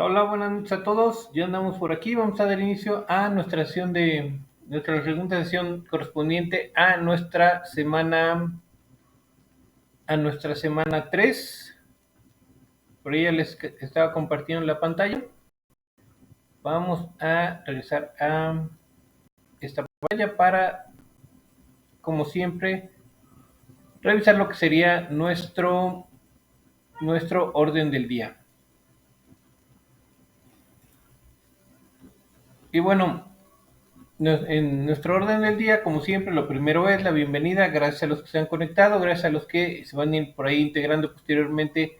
Hola, buenas noches a todos. Ya andamos por aquí. Vamos a dar inicio a nuestra sesión de nuestra segunda sesión correspondiente a nuestra semana 3. Por ella les estaba compartiendo la pantalla. Vamos a regresar a esta pantalla para, como siempre, revisar lo que sería nuestro orden del día. Y bueno, en nuestro orden del día, como siempre, lo primero es la bienvenida, gracias a los que se han conectado, gracias a los que se van a ir por ahí integrando posteriormente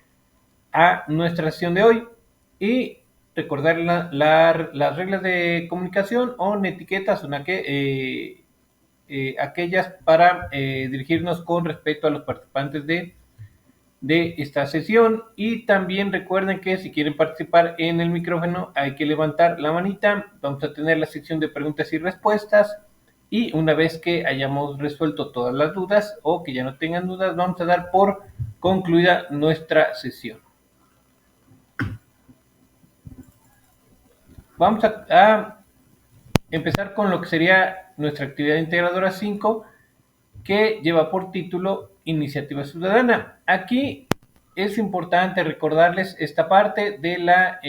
a nuestra sesión de hoy. Y recordar las reglas de comunicación o etiquetas, aquellas para dirigirnos con respecto a los participantes de esta sesión. Y también recuerden que si quieren participar en el micrófono hay que levantar la manita. Vamos a tener la sección de preguntas y respuestas y una vez que hayamos resuelto todas las dudas o que ya no tengan dudas, vamos a dar por concluida nuestra sesión. Vamos a empezar con lo que sería nuestra actividad integradora 5, que lleva por título Iniciativa Ciudadana. Aquí es importante recordarles esta parte de la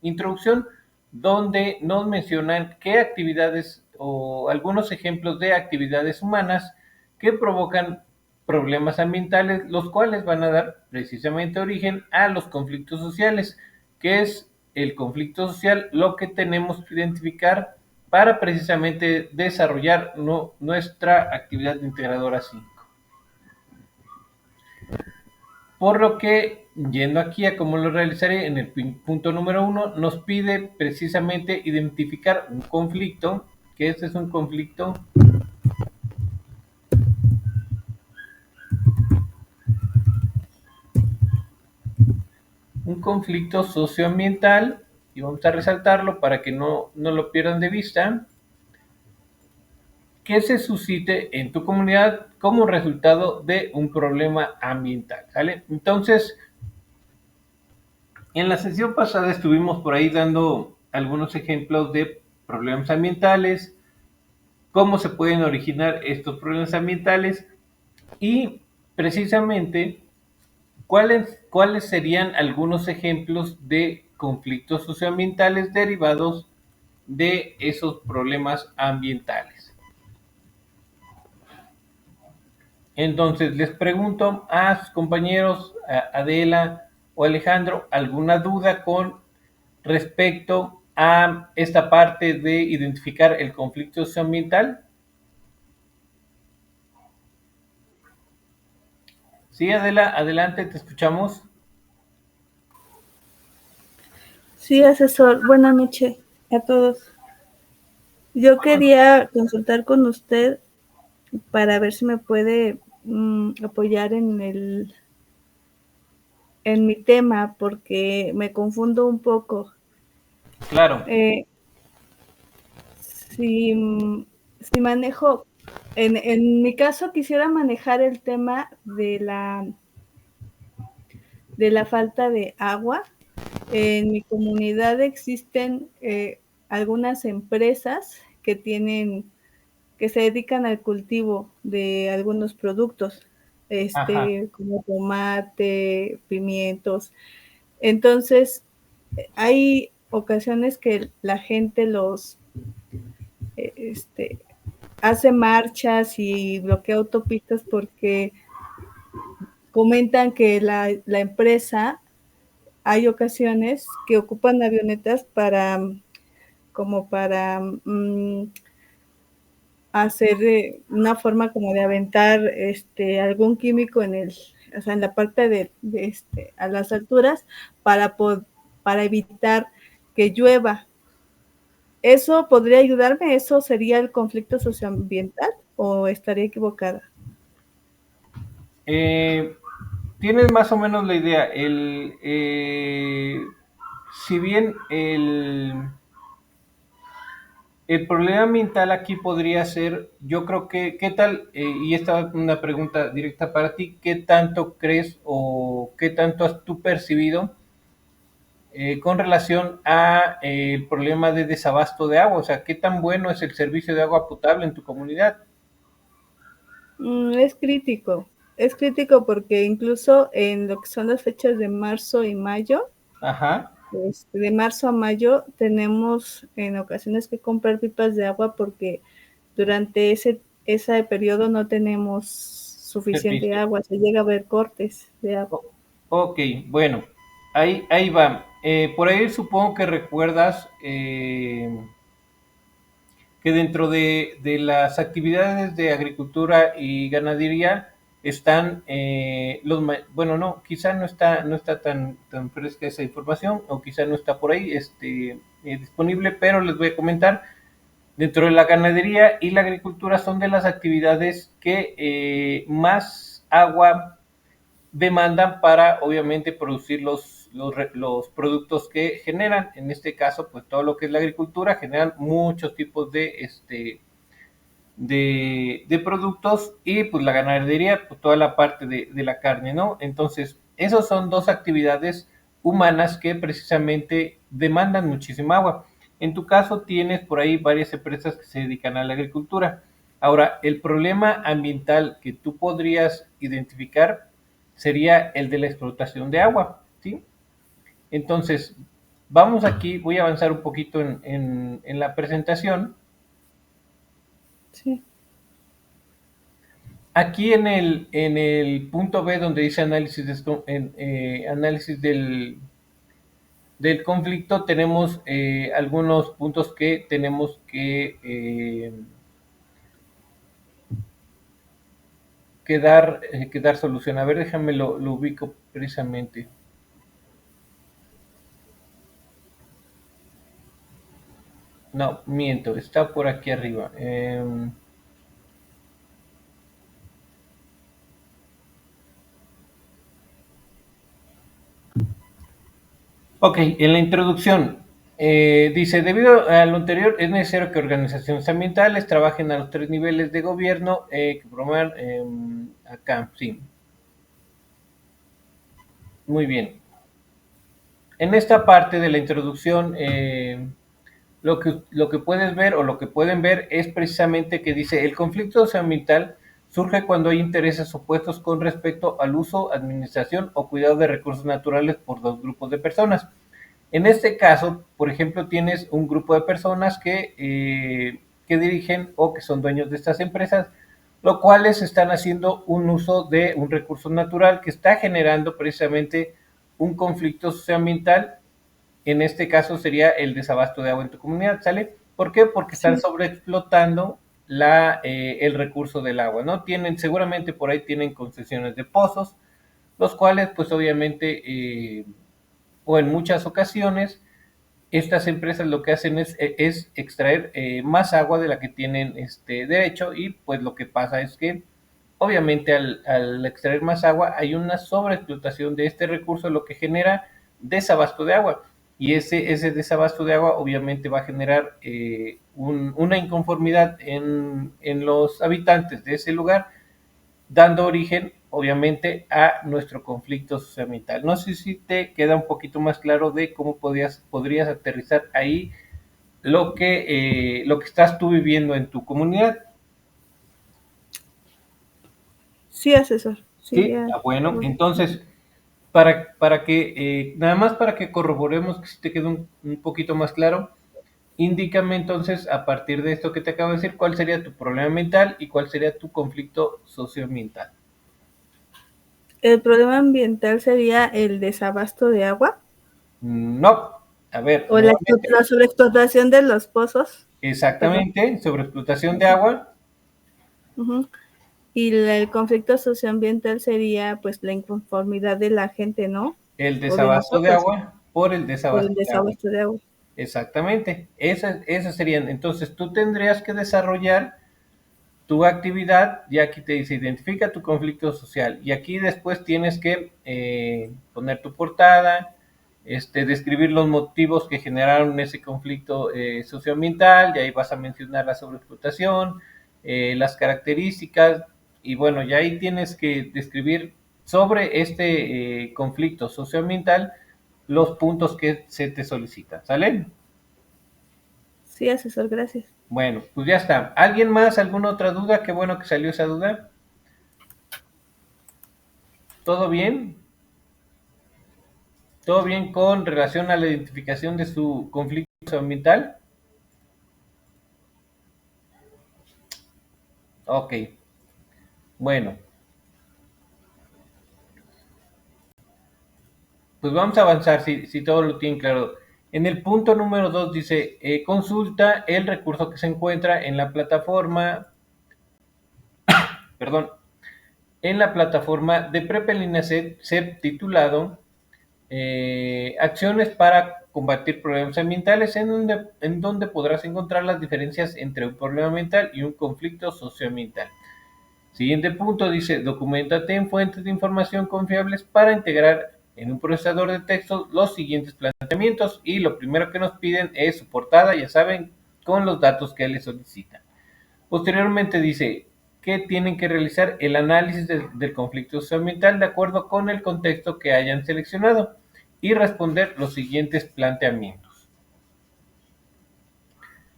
introducción, donde nos mencionan qué actividades o algunos ejemplos de actividades humanas que provocan problemas ambientales, los cuales van a dar precisamente origen a los conflictos sociales, que es el conflicto social lo que tenemos que identificar para precisamente desarrollar nuestra actividad integradora 5. Por lo que, yendo aquí a cómo lo realizaré, en el punto número 1 nos pide precisamente identificar un conflicto, que este es un conflicto socioambiental, y vamos a resaltarlo para que no lo pierdan de vista, que se suscite en tu comunidad como resultado de un problema ambiental, ¿vale? Entonces, en la sesión pasada estuvimos por ahí dando algunos ejemplos de problemas ambientales, cómo se pueden originar estos problemas ambientales y precisamente cuáles serían algunos ejemplos de conflictos socioambientales derivados de esos problemas ambientales. Entonces les pregunto a sus compañeros, a Adela o Alejandro, ¿alguna duda con respecto a esta parte de identificar el conflicto socioambiental? Sí, Adela, adelante, te escuchamos. Sí, asesor, buenas noches a todos. Yo quería consultar con usted para ver si me puede apoyar en mi tema, porque me confundo un poco. Claro. Si manejo, en mi caso quisiera manejar el tema de la falta de agua. En mi comunidad existen algunas empresas que se dedican al cultivo de algunos productos, como tomate, pimientos. Entonces, hay ocasiones que la gente hace marchas y bloquea autopistas porque comentan que la empresa, hay ocasiones que ocupan avionetas para hacer una forma como de aventar algún químico en la parte de a las alturas para evitar que llueva. ¿Eso podría ayudarme? ¿Eso sería el conflicto socioambiental o estaría equivocada? Tienes más o menos la idea. Si bien el problema ambiental aquí podría ser, yo creo que, ¿qué tal? Y esta es una pregunta directa para ti, ¿qué tanto crees o qué tanto has tú percibido con relación a el problema de desabasto de agua, o sea, ¿qué tan bueno es el servicio de agua potable en tu comunidad? Es crítico porque incluso en lo que son las fechas de marzo y mayo, Ajá. de marzo a mayo tenemos en ocasiones que comprar pipas de agua porque durante ese periodo no tenemos suficiente Servicio. agua, se llega a ver cortes de agua. Ok, bueno, ahí va. Por ahí supongo que recuerdas que dentro de las actividades de agricultura y ganadería están bueno, no, quizá no está tan fresca esa información o quizá no está por ahí disponible, pero les voy a comentar. Dentro de la ganadería y la agricultura son de las actividades que más agua demandan para obviamente producir los productos que generan. En este caso, pues todo lo que es la agricultura generan muchos tipos de productos y pues la ganadería, pues toda la parte de la carne, ¿no? Entonces, esos son dos actividades humanas que precisamente demandan muchísima agua. En tu caso tienes por ahí varias empresas que se dedican a la agricultura. Ahora, el problema ambiental que tú podrías identificar sería el de la explotación de agua, ¿sí? Entonces, vamos aquí, voy a avanzar un poquito en la presentación. Sí. Aquí en el punto B donde dice análisis del conflicto, tenemos algunos puntos que tenemos que dar solución. A ver, déjame lo ubico precisamente. No, miento, está por aquí arriba. Ok, en la introducción dice, debido a lo anterior, es necesario que organizaciones ambientales trabajen a los 3 niveles de gobierno que promuevan acá, sí. Muy bien. En esta parte de la introducción, lo que puedes ver o lo que pueden ver es precisamente que dice, el conflicto socioambiental surge cuando hay intereses opuestos con respecto al uso, administración o cuidado de recursos naturales por dos grupos de personas. En este caso, por ejemplo, tienes un grupo de personas que dirigen o que son dueños de estas empresas, lo cuales están haciendo un uso de un recurso natural que está generando precisamente un conflicto socioambiental. En este caso sería el desabasto de agua en tu comunidad, ¿sale? ¿Por qué? Porque están Sí. sobreexplotando el recurso del agua, ¿no? Seguramente por ahí tienen concesiones de pozos, los cuales pues obviamente o en muchas ocasiones estas empresas lo que hacen es extraer más agua de la que tienen derecho y pues lo que pasa es que obviamente al extraer más agua hay una sobreexplotación de este recurso, lo que genera desabasto de agua y ese desabasto de agua obviamente va a generar una inconformidad en los habitantes de ese lugar, dando origen, obviamente, a nuestro conflicto socioambiental. No sé si te queda un poquito más claro de cómo podrías aterrizar ahí lo que estás tú viviendo en tu comunidad. Sí, asesor. Sí, Sí, ya. bueno, entonces, nada más para que corroboremos que si te queda un poquito más claro, indícame entonces, a partir de esto que te acabo de decir, cuál sería tu problema mental y cuál sería tu conflicto socioambiental. El problema ambiental sería el desabasto de agua No, a ver, o nuevamente. la sobreexplotación de los pozos, perdón. Exactamente, sobreexplotación de agua, Uh-huh. Y el conflicto socioambiental sería pues la inconformidad de la gente, ¿no? el O de desabasto de nosotros agua por el por el desabasto de agua. desabasto de agua. Exactamente, esas serían. Entonces tú tendrías que desarrollar tu actividad, y aquí te dice, identifica tu conflicto social, y aquí después tienes que poner tu portada, describir los motivos que generaron ese conflicto socioambiental, y ahí vas a mencionar la sobreexplotación, las características, y bueno, ya ahí tienes que describir sobre este conflicto socioambiental los puntos que se te solicitan, ¿sale? Sí, asesor, gracias. Bueno, pues ya está. ¿Alguien más? ¿Alguna otra duda? Qué bueno que salió esa duda. ¿Todo bien? ¿Todo bien con relación a la identificación de su conflicto ambiental? Ok, bueno, pues vamos a avanzar si todo lo tienen claro. En el punto número 2 dice, consulta el recurso que se encuentra en la plataforma, perdón, en la plataforma de Prepelina CEP titulado Acciones para combatir problemas ambientales, en donde podrás encontrar las diferencias entre un problema ambiental y un conflicto socioambiental. Siguiente punto dice, documentate en fuentes de información confiables para integrar en un procesador de texto los siguientes planteamientos, y lo primero que nos piden es su portada, ya saben, con los datos que les solicitan. Posteriormente dice que tienen que realizar el análisis del conflicto socioambiental de acuerdo con el contexto que hayan seleccionado y responder los siguientes planteamientos.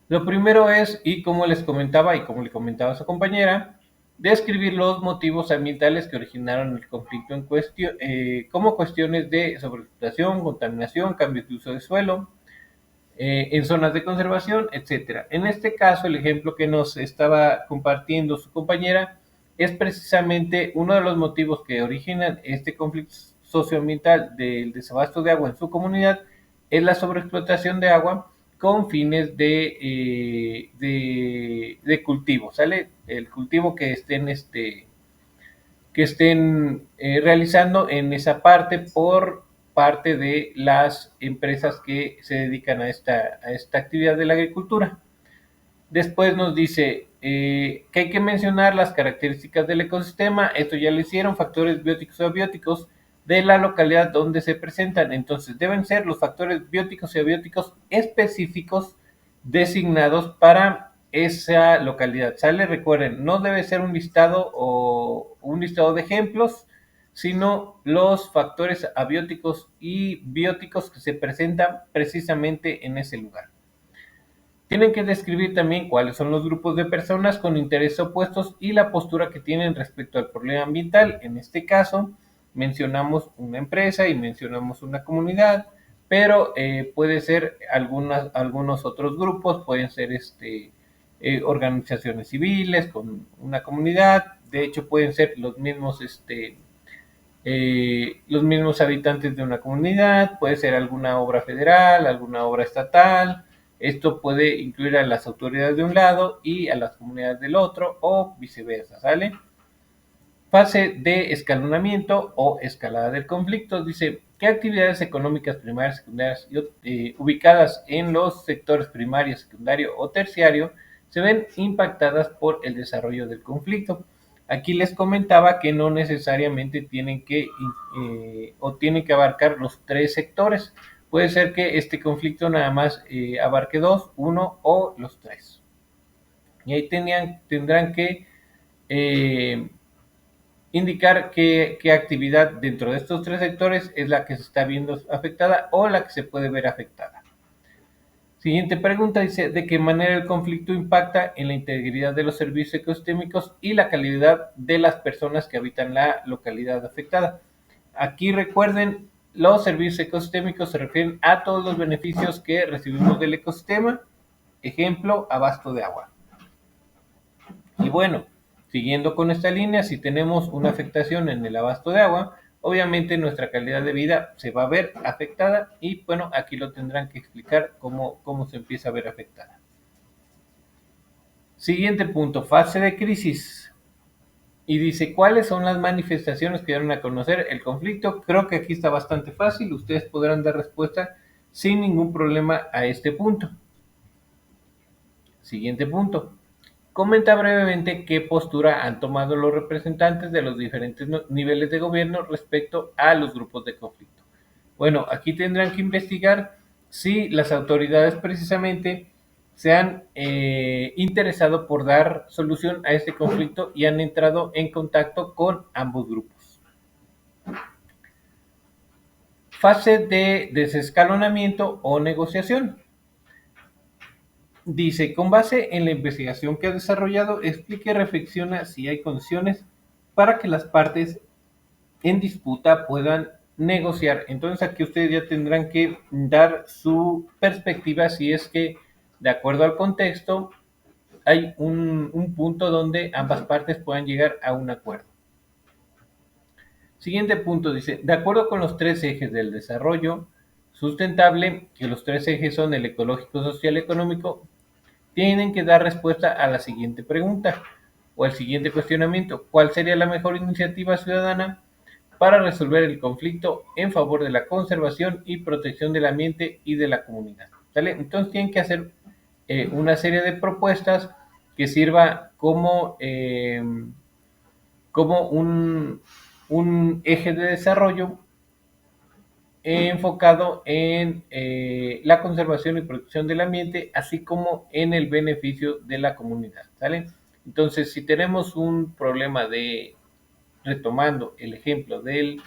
Lo primero es, y como les comentaba y como le comentaba a su compañera, describir los motivos ambientales que originaron el conflicto en cuestión, como cuestiones de sobreexplotación, contaminación, cambios de uso de suelo, en zonas de conservación, etcétera. En este caso, el ejemplo que nos estaba compartiendo su compañera es precisamente uno de los motivos que originan este conflicto socioambiental del desabasto de agua en su comunidad, es la sobreexplotación de agua con fines de cultivo, ¿sale? El cultivo que estén realizando en esa parte por parte de las empresas que se dedican a esta actividad de la agricultura. Después nos dice que hay que mencionar las características del ecosistema, esto ya lo hicieron, factores bióticos o abióticos de la localidad donde se presentan. Entonces deben ser los factores bióticos y abióticos específicos designados para esa localidad. ¿Sale? Recuerden, no debe ser un listado o un listado de ejemplos, sino los factores abióticos y bióticos que se presentan precisamente en ese lugar. Tienen que describir también cuáles son los grupos de personas con intereses opuestos y la postura que tienen respecto al problema ambiental. En este caso, mencionamos una empresa y mencionamos una comunidad, pero puede ser algunos otros grupos, pueden ser organizaciones civiles con una comunidad, de hecho pueden ser los mismos habitantes de una comunidad, puede ser alguna obra federal, alguna obra estatal. Esto puede incluir a las autoridades de un lado y a las comunidades del otro o viceversa, ¿sale? Fase de escalonamiento o escalada del conflicto. Dice, ¿qué actividades económicas primarias, secundarias ubicadas en los sectores primario, secundario o terciario se ven impactadas por el desarrollo del conflicto? Aquí les comentaba que no necesariamente tienen que abarcar los tres sectores. Puede ser que este conflicto nada más abarque dos, uno o los tres. Y ahí tendrán que eh, indicar qué actividad dentro de estos tres sectores es la que se está viendo afectada o la que se puede ver afectada. Siguiente pregunta dice, ¿de qué manera el conflicto impacta en la integridad de los servicios ecosistémicos y la calidad de las personas que habitan la localidad afectada? Aquí recuerden, los servicios ecosistémicos se refieren a todos los beneficios que recibimos del ecosistema, ejemplo, abasto de agua. Y bueno, siguiendo con esta línea, si tenemos una afectación en el abasto de agua, obviamente nuestra calidad de vida se va a ver afectada y bueno, aquí lo tendrán que explicar cómo se empieza a ver afectada. Siguiente punto, fase de crisis. Y dice, ¿cuáles son las manifestaciones que dieron a conocer el conflicto? Creo que aquí está bastante fácil, ustedes podrán dar respuesta sin ningún problema a este punto. Siguiente punto. Comenta brevemente qué postura han tomado los representantes de los diferentes niveles de gobierno respecto a los grupos de conflicto. Bueno, aquí tendrán que investigar si las autoridades precisamente se han interesado por dar solución a este conflicto y han entrado en contacto con ambos grupos. Fase de desescalonamiento o negociación. Dice, con base en la investigación que ha desarrollado, explica y reflexiona si hay condiciones para que las partes en disputa puedan negociar. Entonces aquí ustedes ya tendrán que dar su perspectiva si es que, de acuerdo al contexto, hay un punto donde ambas partes puedan llegar a un acuerdo. Siguiente punto dice, de acuerdo con los tres ejes del desarrollo sustentable, que los tres ejes son el ecológico, social y económico, tienen que dar respuesta a la siguiente pregunta o el siguiente cuestionamiento. ¿Cuál sería la mejor iniciativa ciudadana para resolver el conflicto en favor de la conservación y protección del ambiente y de la comunidad? ¿Sale? Entonces tienen que hacer una serie de propuestas que sirva como un eje de desarrollo enfocado en la conservación y protección del ambiente, así como en el beneficio de la comunidad, ¿sale? Entonces, si tenemos un problema retomando el ejemplo del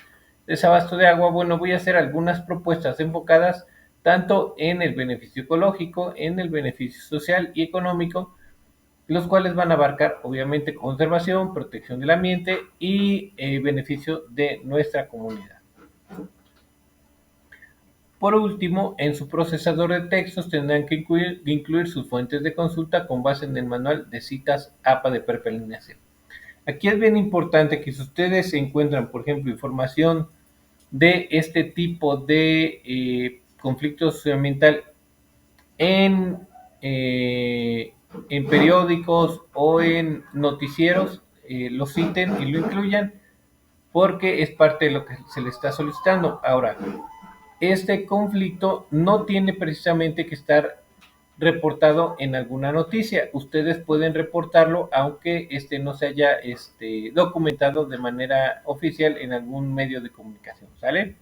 desabasto de agua, bueno, voy a hacer algunas propuestas enfocadas tanto en el beneficio ecológico, en el beneficio social y económico, los cuales van a abarcar, obviamente, conservación, protección del ambiente y beneficio de nuestra comunidad. Por último, en su procesador de textos tendrán que incluir sus fuentes de consulta con base en el manual de citas APA de perfilinación. Aquí es bien importante que si ustedes encuentran, por ejemplo, información de este tipo de conflicto socioambiental en, eh, en periódicos o en noticieros, lo citen y lo incluyan porque es parte de lo que se le está solicitando. Ahora, este conflicto no tiene precisamente que estar reportado en alguna noticia. Ustedes pueden reportarlo aunque no se haya documentado de manera oficial en algún medio de comunicación, ¿sale?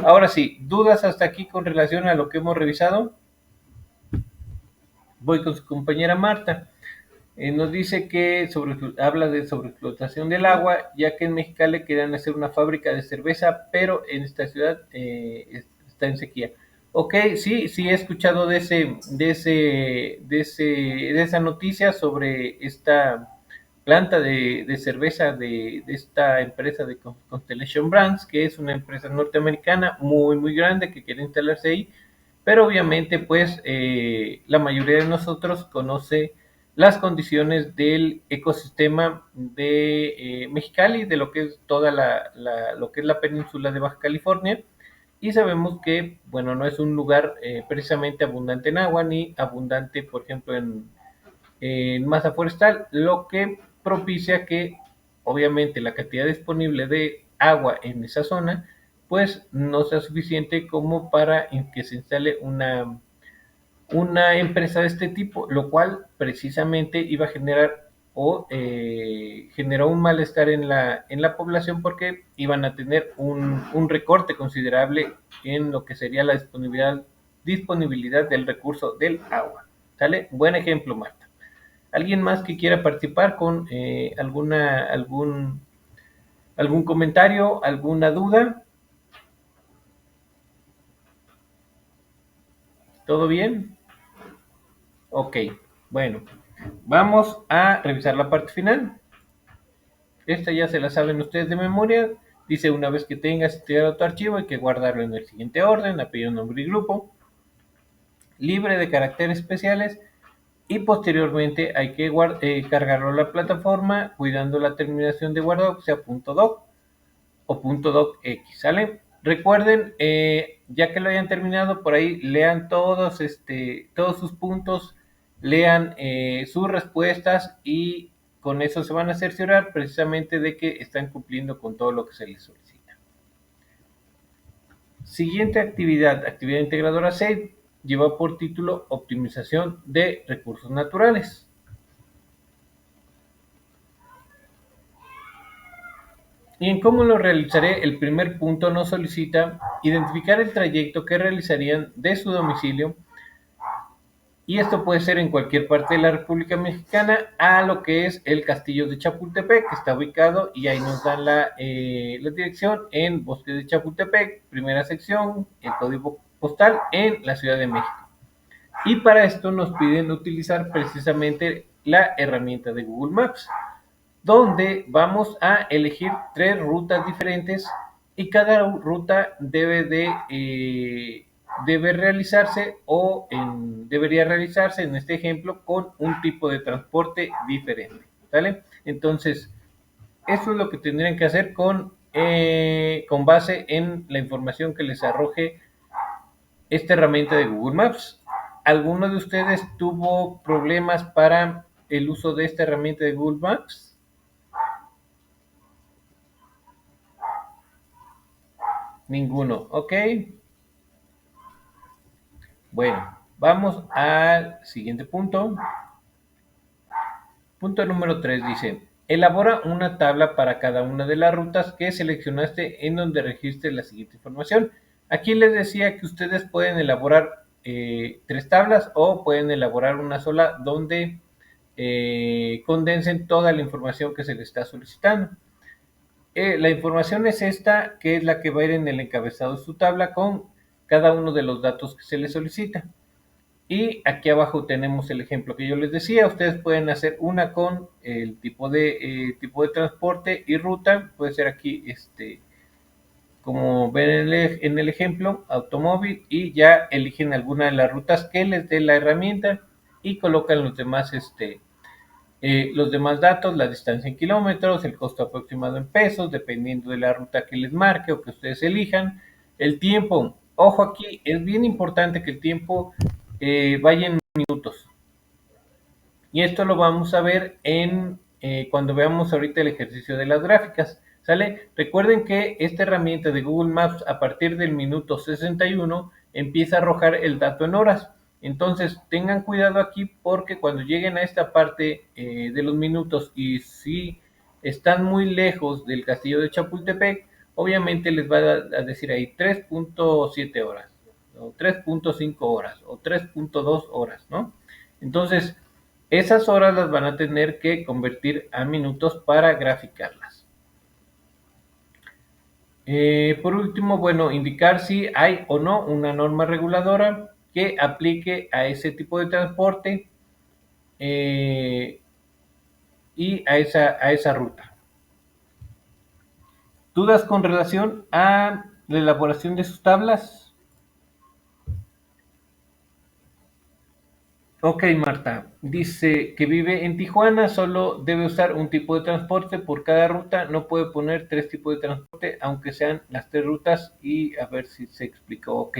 Ahora sí, ¿dudas hasta aquí con relación a lo que hemos revisado? Voy con su compañera Marta. Nos dice que habla de sobreexplotación del agua, ya que en Mexicali querían hacer una fábrica de cerveza, pero en esta ciudad está en sequía. Ok, sí, sí he escuchado de esa noticia sobre esta planta de cerveza de esta empresa de Constellation Brands, que es una empresa norteamericana muy, muy grande que quiere instalarse ahí, pero obviamente pues la mayoría de nosotros conoce las condiciones del ecosistema de Mexicali, de lo que es toda lo que es la península de Baja California, y sabemos que, bueno, no es un lugar precisamente abundante en agua, ni abundante, por ejemplo, en masa forestal, lo que propicia que, obviamente, la cantidad disponible de agua en esa zona, pues no sea suficiente como para que se instale una empresa de este tipo, lo cual precisamente iba a generar o generó un malestar en la población porque iban a tener un recorte considerable en lo que sería la disponibilidad del recurso del agua. ¿Sale? Buen ejemplo, Marta. ¿Alguien más que quiera participar con algún comentario, alguna duda? ¿Todo bien? Ok, bueno, vamos a revisar la parte final. Esta ya se la saben ustedes de memoria. Dice, una vez que tengas integrado tu archivo, hay que guardarlo en el siguiente orden: apellido, nombre y grupo, libre de caracteres especiales, y posteriormente hay que cargarlo a la plataforma cuidando la terminación de guardado, que sea .doc o .docx, ¿sale? Recuerden, ya que lo hayan terminado, por ahí lean todos sus puntos, lean sus respuestas y con eso se van a cerciorar precisamente de que están cumpliendo con todo lo que se les solicita. Siguiente actividad integradora 6, lleva por título Optimización de recursos naturales. Y en cómo lo realizaré, el primer punto nos solicita identificar el trayecto que realizarían de su domicilio y esto puede ser en cualquier parte de la República Mexicana, a lo que es el Castillo de Chapultepec, que está ubicado, y ahí nos dan la dirección en Bosque de Chapultepec, primera sección, el código postal en la Ciudad de México. Y para esto nos piden utilizar precisamente la herramienta de Google Maps, donde vamos a elegir 3 rutas diferentes y cada ruta debe realizarse debería realizarse en este ejemplo con un tipo de transporte diferente, ¿vale? Entonces, eso es lo que tendrían que hacer con base en la información que les arroje esta herramienta de Google Maps. ¿Alguno de ustedes tuvo problemas para el uso de esta herramienta de Google Maps? Ninguno, ¿ok? Bueno, vamos al siguiente punto. Punto número 3 dice, elabora una tabla para cada una de las rutas que seleccionaste en donde registres la siguiente información. Aquí les decía que ustedes pueden elaborar 3 tablas o pueden elaborar una sola donde condensen toda la información que se les está solicitando. La información es esta, que es la que va a ir en el encabezado de su tabla con cada uno de los datos que se les solicita. Y aquí abajo tenemos el ejemplo que yo les decía. Ustedes pueden hacer una con el tipo de transporte y ruta. Puede ser aquí, como ven en el ejemplo, automóvil, y ya eligen alguna de las rutas que les dé la herramienta y colocan los demás datos, la distancia en kilómetros, el costo aproximado en pesos, dependiendo de la ruta que les marque o que ustedes elijan. El tiempo, ojo aquí, es bien importante que el tiempo vaya en minutos. Y esto lo vamos a ver cuando veamos ahorita el ejercicio de las gráficas. ¿Sale? Recuerden que esta herramienta de Google Maps a partir del minuto 61 empieza a arrojar el dato en horas. Entonces tengan cuidado aquí porque cuando lleguen a esta parte de los minutos y si están muy lejos del castillo de Chapultepec, obviamente les va a decir ahí 3.7 horas, o 3.5 horas, o 3.2 horas, ¿no? Entonces, esas horas las van a tener que convertir a minutos para graficarlas. Por último, bueno, indicar si hay o no una norma reguladora que aplique a ese tipo de transporte y a esa ruta. ¿Dudas con relación a la elaboración de sus tablas? Ok, Marta. Dice que vive en Tijuana, solo debe usar un tipo de transporte por cada ruta, no puede poner 3 tipos de transporte, aunque sean las 3 rutas, y a ver si se explicó. Ok.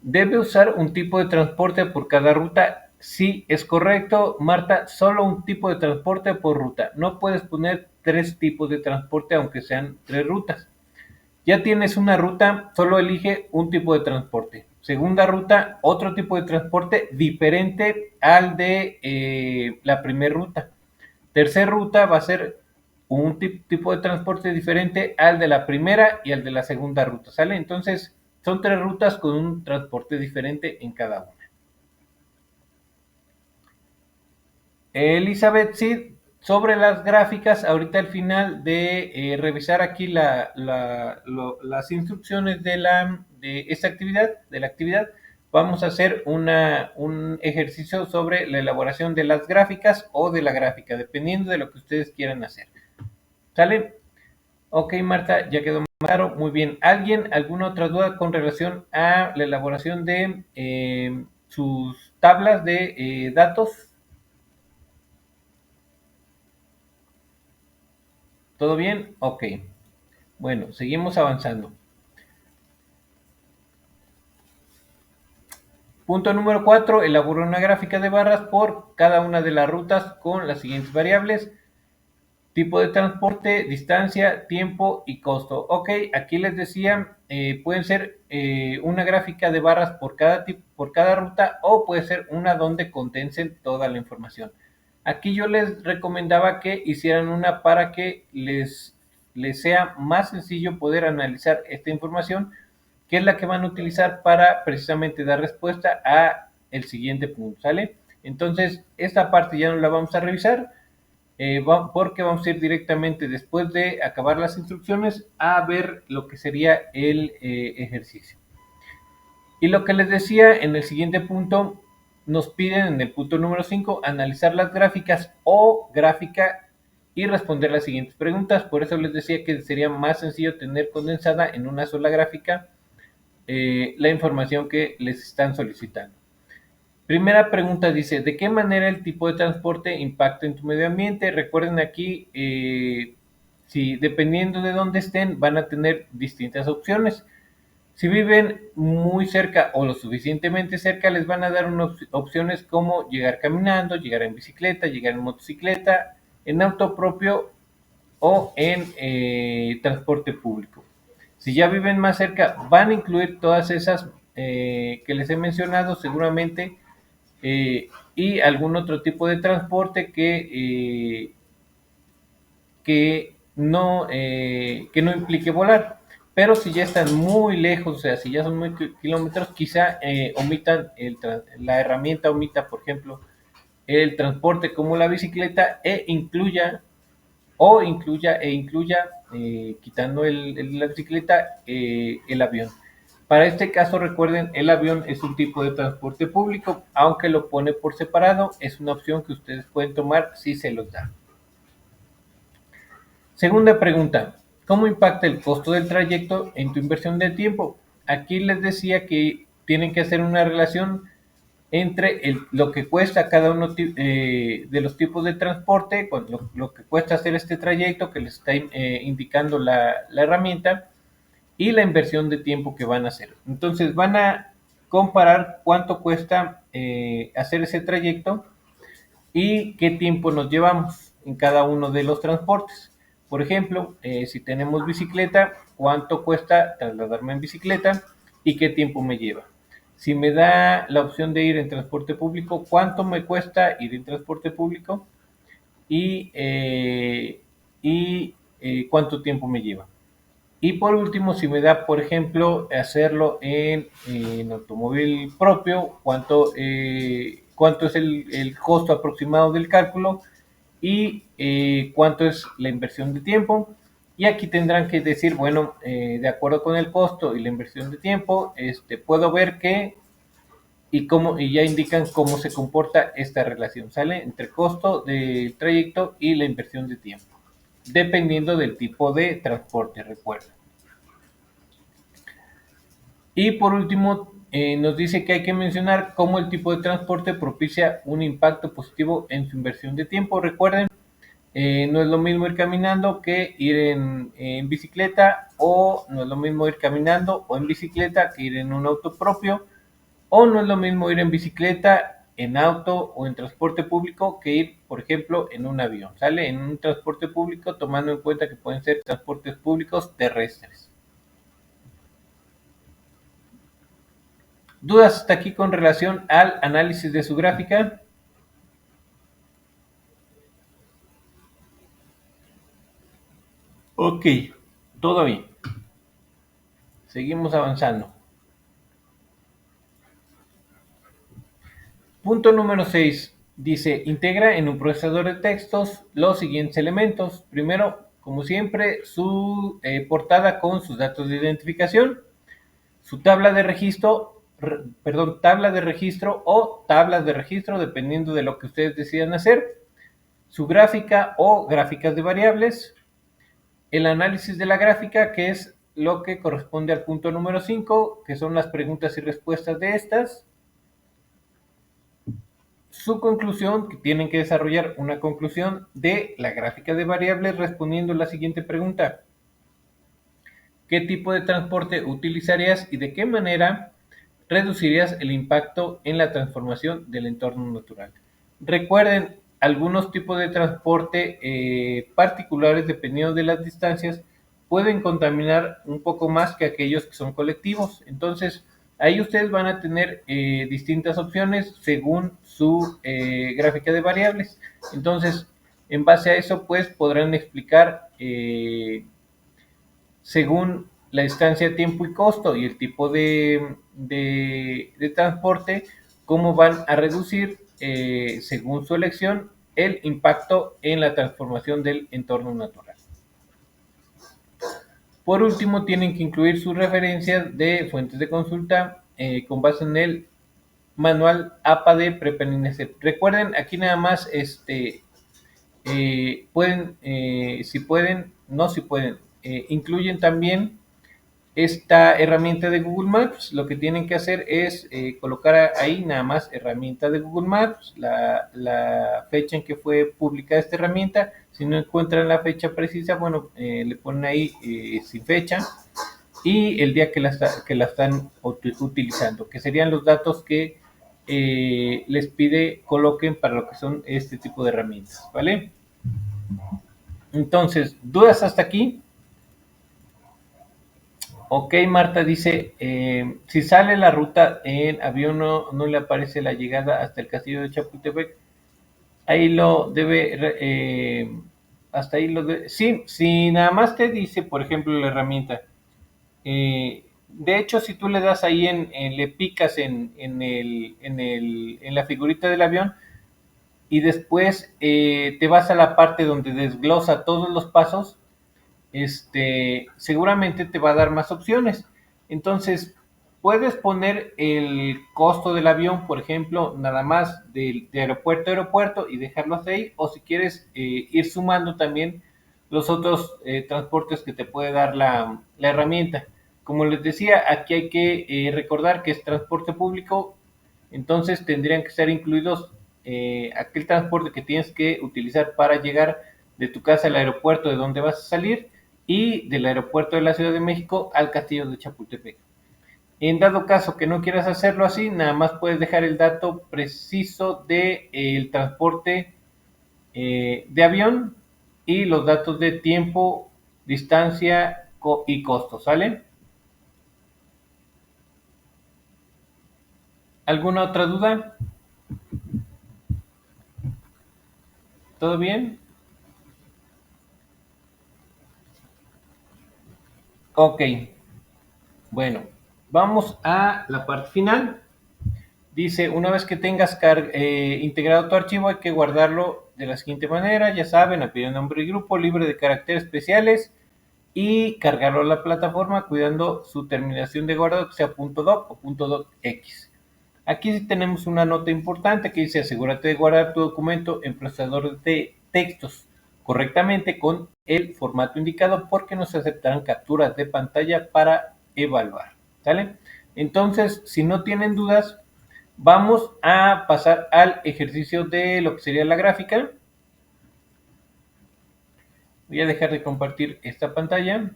Debe usar un tipo de transporte por cada ruta. Sí, es correcto, Marta, solo un tipo de transporte por ruta. No puedes poner 3 tipos de transporte, aunque sean 3 rutas. Ya tienes una ruta, solo elige un tipo de transporte. Segunda ruta, otro tipo de transporte diferente al de la primera ruta. Tercera ruta va a ser un tipo de transporte diferente al de la primera y al de la segunda ruta, ¿sale? Entonces, son 3 rutas con un transporte diferente en cada una. Elizabeth, sí, sobre las gráficas, ahorita al final de revisar aquí las instrucciones de esta actividad, de la actividad, vamos a hacer un ejercicio sobre la elaboración de las gráficas o de la gráfica, dependiendo de lo que ustedes quieran hacer. ¿Sale? Ok, Marta, ya quedó claro. Muy bien. ¿Alguna otra duda con relación a la elaboración de sus tablas de datos? ¿Todo bien? Ok. Bueno, seguimos avanzando. Punto número 4. Elabora una gráfica de barras por cada una de las rutas con las siguientes variables. Tipo de transporte, distancia, tiempo y costo. Ok, aquí les decía, pueden ser una gráfica de barras por cada ruta o puede ser una donde condensen toda la información. Aquí yo les recomendaba que hicieran una para que les sea más sencillo poder analizar esta información, que es la que van a utilizar para precisamente dar respuesta a el siguiente punto, ¿sale? Entonces, esta parte ya no la vamos a revisar, porque vamos a ir directamente, después de acabar las instrucciones, a ver lo que sería el ejercicio. Y lo que les decía en el siguiente punto, nos piden en el punto número 5 analizar las gráficas o gráfica y responder las siguientes preguntas. Por eso les decía que sería más sencillo tener condensada en una sola gráfica la información que les están solicitando. Primera pregunta dice, ¿de qué manera el tipo de transporte impacta en tu medio ambiente? Recuerden aquí, si dependiendo de dónde estén, van a tener distintas opciones. Si viven muy cerca o lo suficientemente cerca, les van a dar unas opciones como llegar caminando, llegar en bicicleta, llegar en motocicleta, en auto propio o en transporte público. Si ya viven más cerca, van a incluir todas esas que les he mencionado seguramente, y algún otro tipo de transporte que no implique volar. Pero si ya están muy lejos, o sea, si ya son muy kilómetros, quizá omitan la herramienta, omita, por ejemplo, el transporte como la bicicleta incluya, quitando la bicicleta, el avión. Para este caso, recuerden, el avión es un tipo de transporte público, aunque lo pone por separado, es una opción que ustedes pueden tomar si se los da. Segunda pregunta, ¿cómo impacta el costo del trayecto en tu inversión de tiempo? Aquí les decía que tienen que hacer una relación entre lo que cuesta cada uno de los tipos de transporte, lo que cuesta hacer este trayecto que les está indicando la herramienta, y la inversión de tiempo que van a hacer. Entonces van a comparar cuánto cuesta hacer ese trayecto y qué tiempo nos llevamos en cada uno de los transportes. Por ejemplo, si tenemos bicicleta, cuánto cuesta trasladarme en bicicleta y qué tiempo me lleva. Si me da la opción de ir en transporte público, cuánto me cuesta ir en transporte público y, cuánto tiempo me lleva. Y por último, si me da, por ejemplo, hacerlo en automóvil propio, cuánto es el costo aproximado del cálculo y cuánto es la inversión de tiempo. Y aquí tendrán que decir, bueno, de acuerdo con el costo y la inversión de tiempo, puedo ver qué y ya indican cómo se comporta esta relación, ¿sale? Entre costo del trayecto y la inversión de tiempo, dependiendo del tipo de transporte, recuerda. Y por último, nos dice que hay que mencionar cómo el tipo de transporte propicia un impacto positivo en su inversión de tiempo. Recuerden, no es lo mismo ir caminando que ir en bicicleta, o no es lo mismo ir caminando o en bicicleta que ir en un auto propio, o no es lo mismo ir en bicicleta, en auto o en transporte público que ir, por ejemplo, en un avión, ¿sale? En un transporte público, tomando en cuenta que pueden ser transportes públicos terrestres. ¿Dudas hasta aquí con relación al análisis de su gráfica? Ok, todo bien. Seguimos avanzando. Punto número 6. Dice, integra en un procesador de textos los siguientes elementos. Primero, como siempre, su portada con sus datos de identificación, su tabla de registro, tabla de registro o tablas de registro, dependiendo de lo que ustedes decidan hacer, su gráfica o gráficas de variables, el análisis de la gráfica, que es lo que corresponde al punto número 5, que son las preguntas y respuestas de estas, su conclusión, que tienen que desarrollar una conclusión de la gráfica de variables respondiendo la siguiente pregunta: ¿qué tipo de transporte utilizarías y de qué manera reducirías el impacto en la transformación del entorno natural? Recuerden, algunos tipos de transporte particulares, dependiendo de las distancias, pueden contaminar un poco más que aquellos que son colectivos. Entonces, ahí ustedes van a tener distintas opciones según su gráfica de variables. Entonces, en base a eso, pues podrán explicar según la distancia, tiempo y costo y el tipo de transporte, cómo van a reducir, según su elección, el impacto en la transformación del entorno natural. Por último, tienen que incluir sus referencias de fuentes de consulta con base en el manual APA de Prepaninicep. Recuerden, aquí nada más pueden, si pueden, no si pueden, incluyen también esta herramienta de Google Maps. Lo que tienen que hacer es colocar ahí nada más herramienta de Google Maps, la fecha en que fue publicada esta herramienta. Si no encuentran la fecha precisa, bueno, le ponen ahí sin fecha y el día que la están utilizando, que serían los datos que les pide coloquen para lo que son este tipo de herramientas, ¿vale? Entonces, ¿dudas hasta aquí? Ok, Marta dice, si sale la ruta en avión no le aparece la llegada hasta el castillo de Chapultepec, ahí lo debe, hasta ahí lo debe, sí, si nada más te dice, por ejemplo, la herramienta, de hecho, si tú le das ahí le picas en la figurita del avión y después te vas a la parte donde desglosa todos los pasos, seguramente te va a dar más opciones. Entonces, puedes poner el costo del avión, por ejemplo, nada más de aeropuerto a aeropuerto y dejarlo hasta ahí, o si quieres ir sumando también los otros transportes que te puede dar la herramienta. Como les decía, aquí hay que recordar que es transporte público, entonces tendrían que estar incluidos aquel transporte que tienes que utilizar para llegar de tu casa al aeropuerto de donde vas a salir y del aeropuerto de la Ciudad de México al castillo de Chapultepec. En dado caso que no quieras hacerlo así, nada más puedes dejar el dato preciso del transporte de avión y los datos de tiempo, distancia y costo, ¿sale? ¿Alguna otra duda? ¿Todo bien? Ok, bueno, vamos a la parte final. Dice, una vez que tengas integrado tu archivo, hay que guardarlo de la siguiente manera. Ya saben, a pedir nombre y grupo, libre de caracteres especiales y cargarlo a la plataforma cuidando su terminación de guardado que sea .doc o .docx. Aquí sí tenemos una nota importante que dice, asegúrate de guardar tu documento en procesador de textos correctamente con el formato indicado porque no se aceptarán capturas de pantalla para evaluar. ¿Sale? Entonces, si no tienen dudas, vamos a pasar al ejercicio de lo que sería la gráfica. Voy a dejar de compartir esta pantalla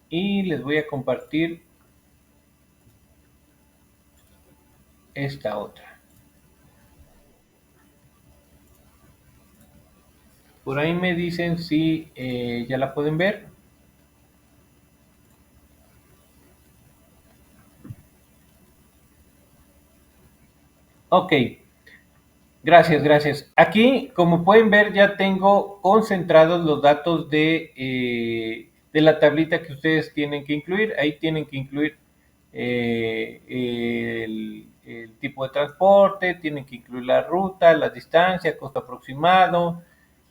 y les voy a compartir esta otra. Por ahí me dicen si ya la pueden ver. Ok, gracias. Aquí, como pueden ver, ya tengo concentrados los datos de la tablita que ustedes tienen que incluir. Ahí tienen que incluir el tipo de transporte, tienen que incluir la ruta, la distancia, costo aproximado,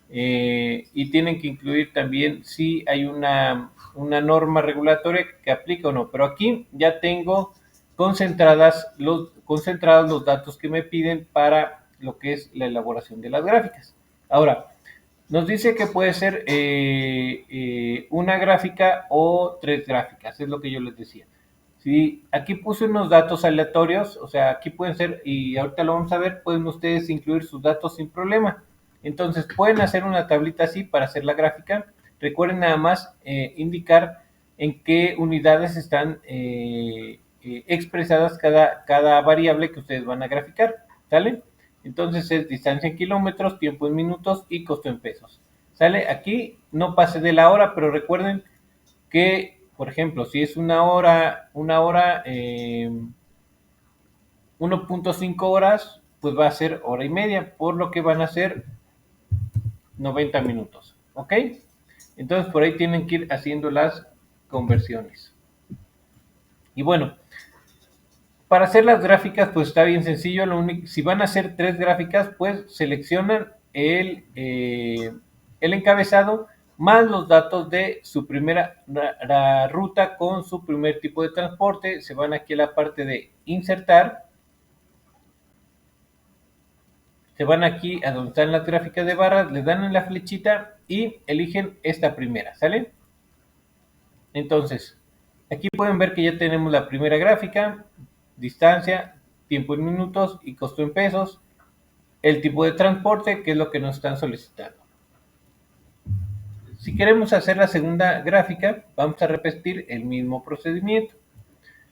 y tienen que incluir también si hay una norma regulatoria que aplica o no. Pero aquí ya tengo concentrados los datos que me piden para lo que es la elaboración de las gráficas. Ahora, nos dice que puede ser una gráfica o 3 gráficas, es lo que yo les decía. Si aquí puse unos datos aleatorios, o sea, aquí pueden ser, y ahorita lo vamos a ver, pueden ustedes incluir sus datos sin problema. Entonces, pueden hacer una tablita así para hacer la gráfica. Recuerden nada más indicar en qué unidades están expresadas cada variable que ustedes van a graficar, ¿sale? Entonces es distancia en kilómetros, tiempo en minutos y costo en pesos. ¿Sale? Aquí no pase de la hora, pero recuerden que, por ejemplo, si es una hora, 1.5 horas, pues va a ser hora y media, por lo que van a ser 90 minutos. ¿Ok? Entonces por ahí tienen que ir haciendo las conversiones. Y bueno, Para hacer las gráficas, pues está bien sencillo. Si van a hacer 3 gráficas, pues seleccionan el encabezado más los datos de su primera la ruta con su primer tipo de transporte. Se van aquí a la parte de insertar. Se van aquí a donde están las gráficas de barras, le dan en la flechita y eligen esta primera, ¿sale? Entonces, aquí pueden ver que ya tenemos la primera gráfica, distancia, tiempo en minutos y costo en pesos, el tipo de transporte, que es lo que nos están solicitando. Si queremos hacer la segunda gráfica, vamos a repetir el mismo procedimiento.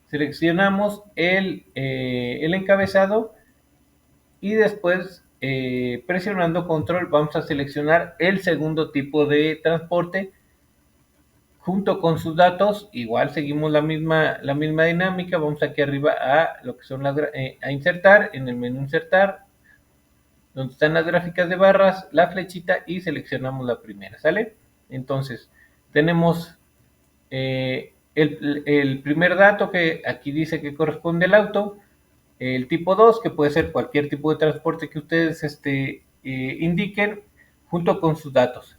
Seleccionamos el encabezado y después, presionando control, vamos a seleccionar el segundo tipo de transporte junto con sus datos. Igual seguimos la misma dinámica. Vamos aquí arriba a lo que son a insertar, en el menú insertar, donde están las gráficas de barras, la flechita y seleccionamos la primera, ¿sale? Entonces, tenemos el primer dato que aquí dice que corresponde al auto, el tipo 2, que puede ser cualquier tipo de transporte que ustedes indiquen, junto con sus datos.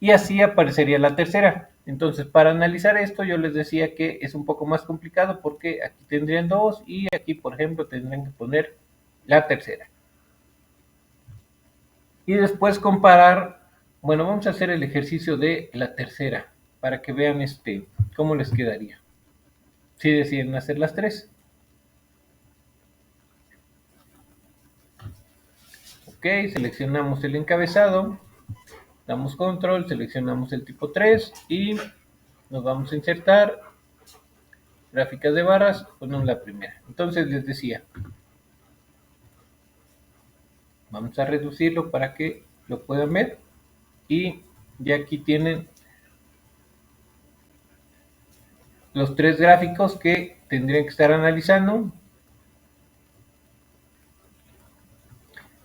Y así aparecería la tercera. Entonces, para analizar esto, yo les decía que es un poco más complicado porque aquí tendrían 2 y aquí, por ejemplo, tendrían que poner la tercera. Y después comparar, bueno, vamos a hacer el ejercicio de la tercera para que vean cómo les quedaría si deciden hacer las 3. Ok, seleccionamos el encabezado, damos control, seleccionamos el tipo 3 y nos vamos a insertar gráficas de barras, ponemos la primera. Entonces les decía, vamos a reducirlo para que lo puedan ver y ya aquí tienen los 3 gráficos que tendrían que estar analizando.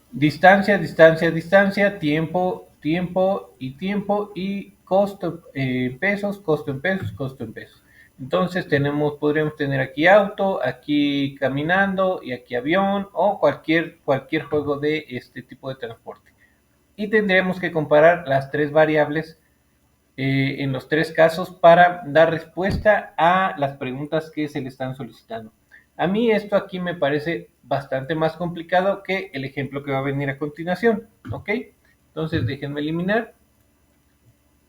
Distancia, distancia, distancia, tiempo, tiempo y costo en pesos, costo en pesos, costo en pesos. Entonces podríamos tener aquí auto, aquí caminando y aquí avión o cualquier juego de este tipo de transporte. Y tendríamos que comparar las 3 variables en los 3 casos para dar respuesta a las preguntas que se le están solicitando. A mí esto aquí me parece bastante más complicado que el ejemplo que va a venir a continuación, ¿ok? Entonces déjenme eliminar,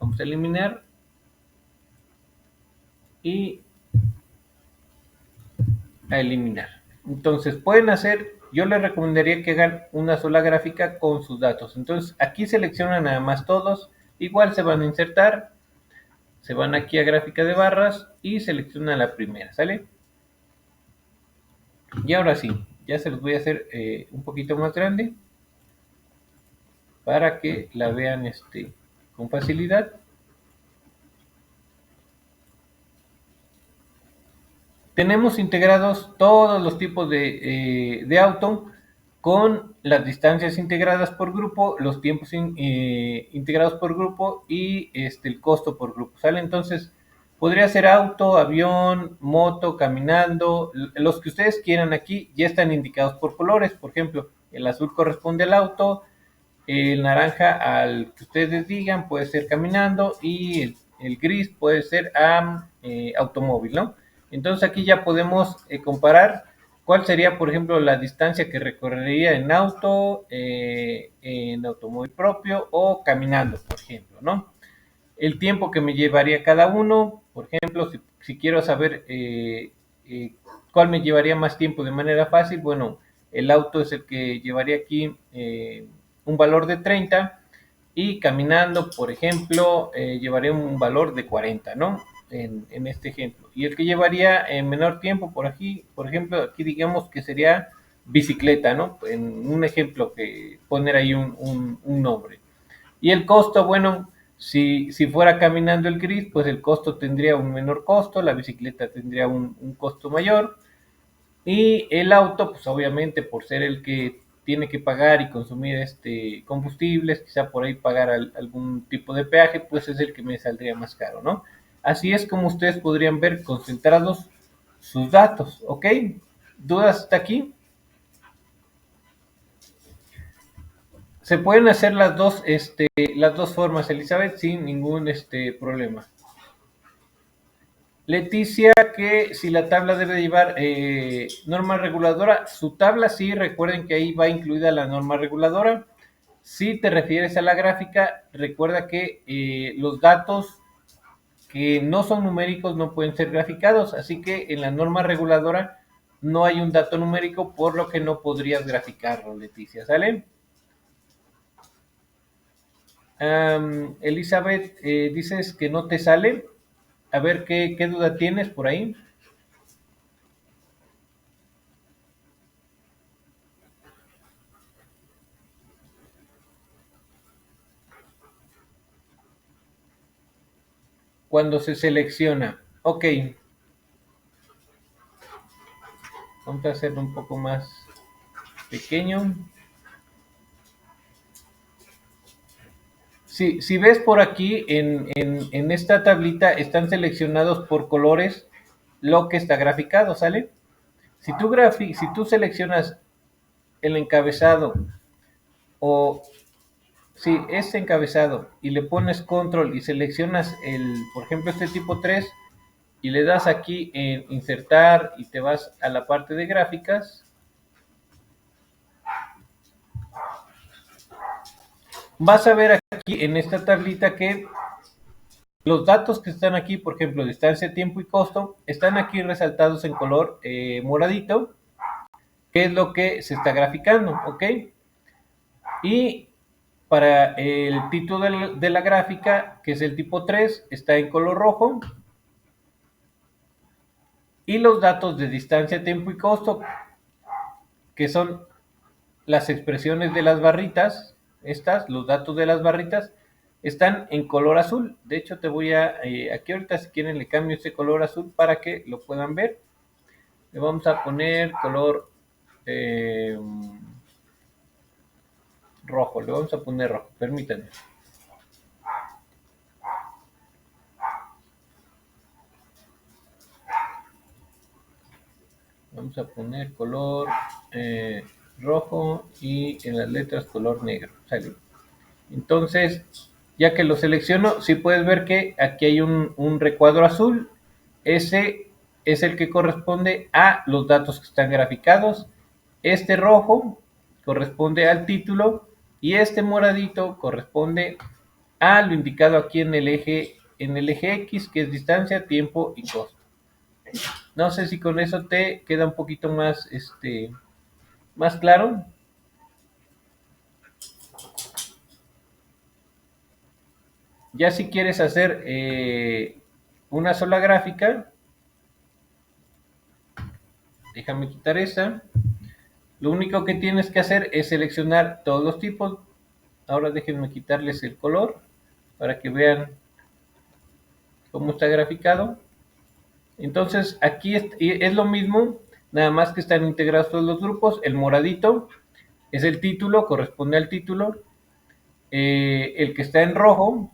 vamos a eliminar y a eliminar. Entonces pueden hacer, yo les recomendaría que hagan una sola gráfica con sus datos. Entonces aquí seleccionan nada más todos, igual se van a insertar, se van aquí a gráfica de barras y seleccionan la primera, ¿sale? Y ahora sí, ya se los voy a hacer un poquito más grande para que la vean con facilidad. Tenemos integrados todos los tipos de auto con las distancias integradas por grupo, los tiempos integrados por grupo y el costo por grupo, ¿sale? Entonces, podría ser auto, avión, moto, caminando, los que ustedes quieran aquí ya están indicados por colores. Por ejemplo, el azul corresponde al auto, el naranja al que ustedes digan, puede ser caminando, y el gris puede ser automóvil, ¿no? Entonces aquí ya podemos comparar cuál sería, por ejemplo, la distancia que recorrería en auto, en automóvil propio o caminando, por ejemplo, ¿no? El tiempo que me llevaría cada uno, por ejemplo, si quiero saber cuál me llevaría más tiempo de manera fácil, bueno, el auto es el que llevaría aquí un valor de 30 y caminando, por ejemplo, llevaría un valor de 40, ¿no? En este ejemplo. Y el que llevaría en menor tiempo por aquí, por ejemplo, aquí digamos que sería bicicleta, ¿no? En un ejemplo que poner ahí un nombre. Y el costo, bueno, si fuera caminando el gris, pues el costo tendría un menor costo, la bicicleta tendría un costo mayor. Y el auto, pues obviamente por ser el que tiene que pagar y consumir combustibles, quizá por ahí pagar algún tipo de peaje, pues es el que me saldría más caro, ¿no? Así es como ustedes podrían ver concentrados sus datos, ¿ok? ¿Dudas hasta aquí? Se pueden hacer las dos formas, Elizabeth, sin ningún problema. Leticia, que si la tabla debe llevar norma reguladora, su tabla sí, recuerden que ahí va incluida la norma reguladora. Si te refieres a la gráfica, recuerda que los datos que no son numéricos no pueden ser graficados, así que en la norma reguladora no hay un dato numérico, por lo que no podrías graficarlo, Leticia, ¿sale? Elizabeth, dices que no te sale. A ver, ¿qué duda tienes por ahí? Cuando se selecciona. Ok. Vamos a hacerlo un poco más pequeño. Si ves por aquí, en esta tablita están seleccionados por colores lo que está graficado, ¿sale? Si tú seleccionas el encabezado o si este encabezado y le pones control y seleccionas por ejemplo, este tipo 3 y le das aquí en insertar y te vas a la parte de gráficas, vas a ver aquí en esta tablita que los datos que están aquí, por ejemplo, distancia, tiempo y costo, están aquí resaltados en color moradito, que es lo que se está graficando, ¿ok? Y para el título de la gráfica, que es el tipo 3, está en color rojo. Y los datos de distancia, tiempo y costo, que son las expresiones de las barritas, los datos de las barritas, están en color azul. De hecho, te voy a, aquí ahorita si quieren le cambio este color azul para que lo puedan ver. Le vamos a poner color rojo, le vamos a poner rojo, permítanme. Vamos a poner color rojo y en las letras color negro. ¿Sale? Entonces, ya que lo selecciono, sí puedes ver que aquí hay un recuadro azul. Ese es el que corresponde a los datos que están graficados. Este rojo corresponde al título y este moradito corresponde a lo indicado aquí en el eje X, que es distancia, tiempo y costo. No sé si con eso te queda un poquito más claro. Ya si quieres hacer una sola gráfica, déjame quitar esta. Lo único que tienes que hacer es seleccionar todos los tipos. Ahora déjenme quitarles el color para que vean cómo está graficado. Entonces aquí es lo mismo, nada más que están integrados todos los grupos. El moradito es el título, corresponde al título. El que está en rojo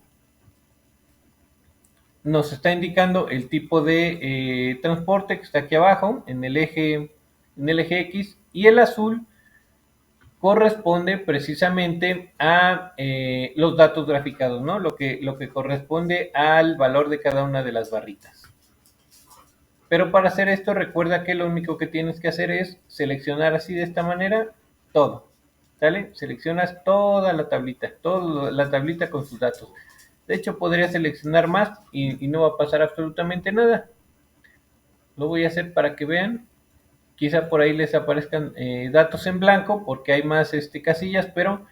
nos está indicando el tipo de transporte que está aquí abajo en el eje X, y el azul corresponde precisamente a los datos graficados, ¿no? Lo que corresponde al valor de cada una de las barritas. Pero para hacer esto, recuerda que lo único que tienes que hacer es seleccionar así de esta manera todo, ¿sale? Seleccionas toda la tablita, toda la tablita con sus datos. De hecho, podría seleccionar más y no va a pasar absolutamente nada. Lo voy a hacer para que vean. Quizá por ahí les aparezcan datos en blanco porque hay más casillas, pero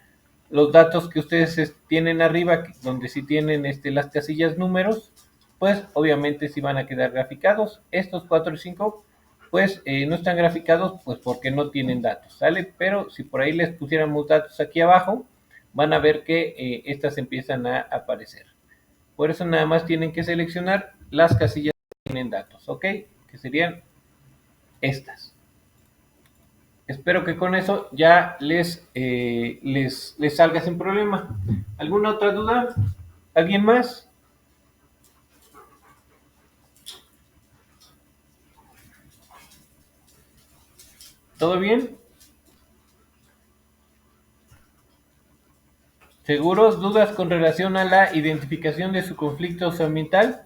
los datos que ustedes tienen arriba, donde sí tienen las casillas números, pues obviamente sí van a quedar graficados. Estos 4 y 5 pues no están graficados pues porque no tienen datos, ¿sale? Pero si por ahí les pusiéramos datos aquí abajo, van a ver que estas empiezan a aparecer. Por eso nada más tienen que seleccionar las casillas que tienen datos, ¿ok? Que serían estas. Espero que con eso ya les salga sin problema. ¿Alguna otra duda? ¿Alguien más? ¿Todo bien? ¿Seguros? ¿Dudas con relación a la identificación de su conflicto socioambiental?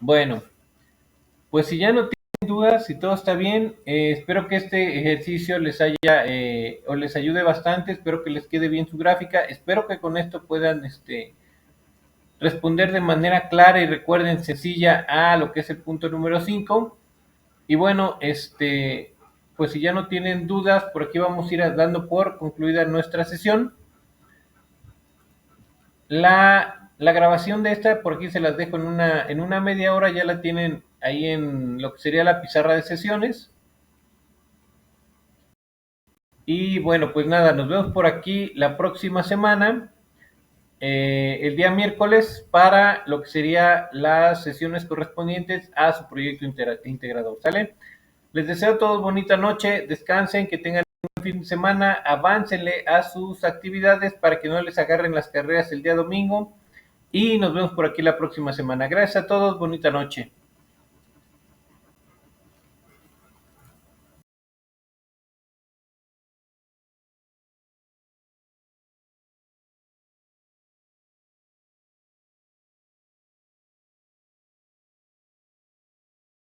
Bueno, pues si ya no tienen dudas, si todo está bien, espero que este ejercicio les haya o les ayude bastante, espero que les quede bien su gráfica, espero que con esto puedan responder de manera clara y recuerden sencilla a lo que es el punto número 5. Y bueno, pues si ya no tienen dudas, por aquí vamos a ir dando por concluida nuestra sesión. La grabación de esta, por aquí se las dejo en una media hora, ya la tienen ahí en lo que sería la pizarra de sesiones. Y bueno, pues nada, nos vemos por aquí la próxima semana, el día miércoles, para lo que sería las sesiones correspondientes a su proyecto integrador. ¿Sale? Les deseo a todos bonita noche, descansen, que tengan un fin de semana, aváncenle a sus actividades para que no les agarren las carreras el día domingo y nos vemos por aquí la próxima semana. Gracias a todos, bonita noche.